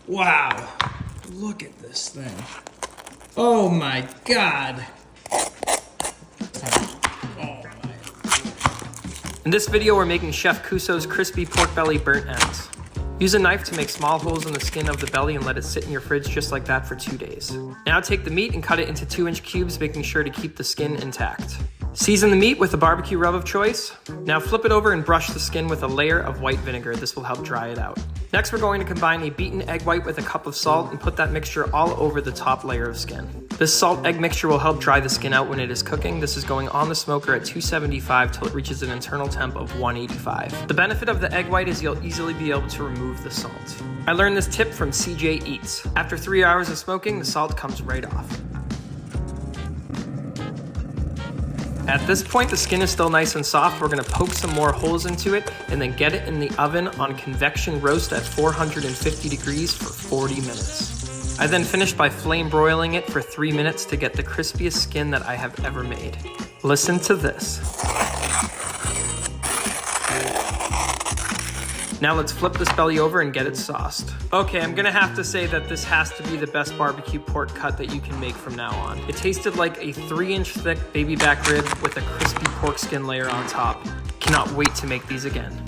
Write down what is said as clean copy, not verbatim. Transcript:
Wow, look at this thing. Oh my God. In this video, we're making Chef Kuso's crispy pork belly burnt ends. Use a knife to make small holes in the skin of the belly and let it sit in your fridge just like that for 2 days. Now take the meat and cut it into 2-inch cubes, making sure to keep the skin intact. Season the meat with a barbecue rub of choice. Now flip it over and brush the skin with a layer of white vinegar. This will help dry it out. Next, we're going to combine a beaten egg white with a cup of salt and put that mixture all over the top layer of skin. This salt-egg mixture will help dry the skin out when it is cooking. This is going on the smoker at 275 till it reaches an internal temp of 185. The benefit of the egg white is you'll easily be able to remove the salt. I learned this tip from CJ Eats. After 3 hours of smoking, the salt comes right off. At this point, the skin is still nice and soft. We're gonna poke some more holes into it and then get it in the oven on convection roast at 450 degrees for 40 minutes. I then finished by flame broiling it for 3 minutes to get the crispiest skin that I have ever made. Listen to this. Now let's flip this belly over and get it sauced. Okay, I'm gonna have to say that this has to be the best barbecue pork cut that you can make from now on. It tasted like a 3-inch thick baby back rib with a crispy pork skin layer on top. Cannot wait to make these again.